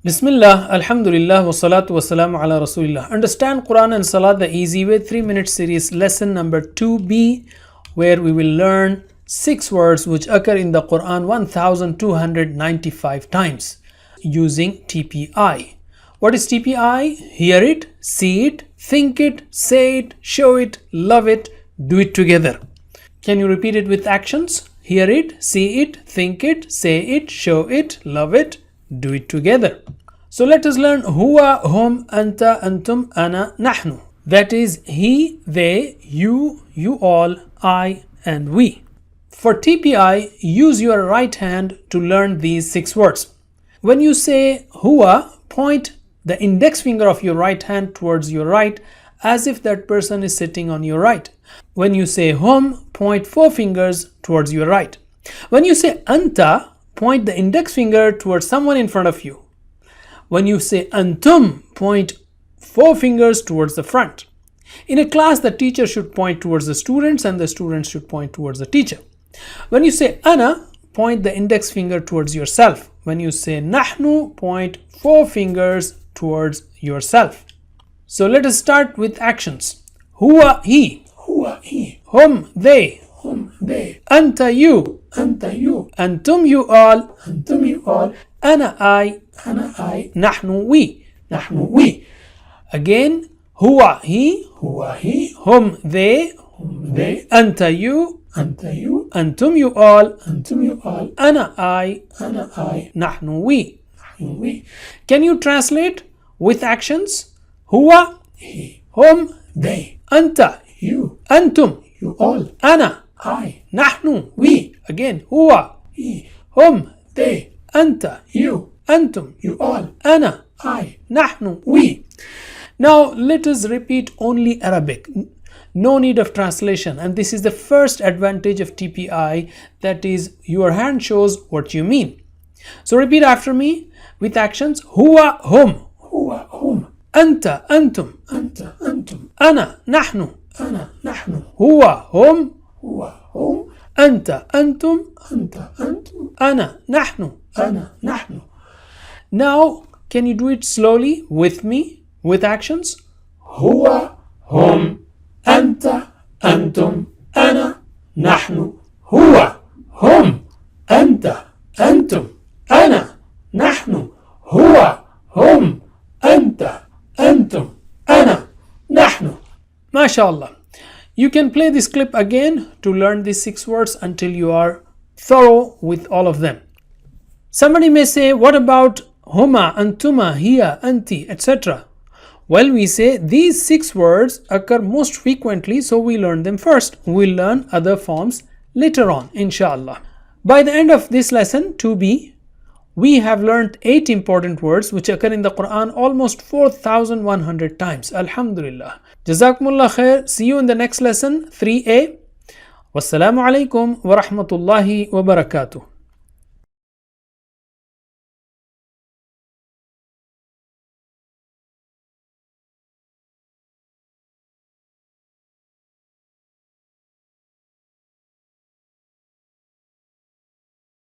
Bismillah, Alhamdulillah, wa salatu wa salamu ala Rasulillah. Understand Quran and Salat the easy way. 3-minute series lesson number 2B, where we will learn 6 words which occur in the Quran 1295 times using TPI. What is TPI? Hear it, see it, think it, say it, show it, love it, do it together. Can you repeat it with actions? Hear it, see it, think it, say it, show it, love it, do it together. So let us learn huwa, hum, anta, antum, ana, nahnu. That is he, they, you all, I and we. For TPI, use your right hand to learn these 6 words. When you say huwa, point the index finger of your right hand towards your right as if that person is sitting on your right. When you say hum, point 4 fingers towards your right. When you say anta, point the index finger towards someone in front of you. When you say antum, point 4 fingers towards the front. In a class, the teacher should point towards the students and the students should point towards the teacher. When you say ana, point the index finger towards yourself. When you say nahnu, point 4 fingers towards yourself. So let us start with actions. Huwa, he. Huwa, he. Hum, they. Hum, they. Anta, you. Anta, you. Antum, you all. Antum, you all. Ana, I. Ana, I. Nahnu, we. Nahnu, we. Again, huwa, he. Huwa, he. Hum, they. Hum, they. Anta, you. Anta, you. Antum, you all. Antum, you all. Ana, I. Ana, I. Nahnu, we. Nahnu, we. Can you translate with actions? Huwa, He. hum, They. anta, You. antum, You all. ana, I. nahnu, We. Again, huwa, He. hum, They. anta, You. antum, You all. ana, I. nahnu, We. Now let us repeat only Arabic. No need of translation, and this is the first advantage of TPI, that is your hand shows what you mean. So repeat after me with actions. Huwa, hum. Huwa, hum. Anta, antum. Anta, antum. Ana, nahnu. Ana, nahnu. Huwa, hum. Huwa, hum. Anta, antum. Anta, antum. Ana, nahnu. Ana, nahnu. Now can you do it slowly with me with actions? هو هم أنت أنتم أنا نحن هو هم أنت أنتم أنا نحن هو هم أنت أنتم أنا نحن. MashaAllah. You can play this clip again to learn these 6 words until you are thorough with all of them. Somebody may say, what about huma, antuma, hiya, anti, etc.? Well, we say these 6 words occur most frequently, so we learn them first. We'll learn other forms later on, inshallah. By the end of this lesson, 2B, we have learned 8 important words which occur in the Quran almost 4,100 times. Alhamdulillah. Jazakumullah khair. See you in the next lesson, 3A. Wassalamu alaikum wa rahmatullahi wa barakatuh.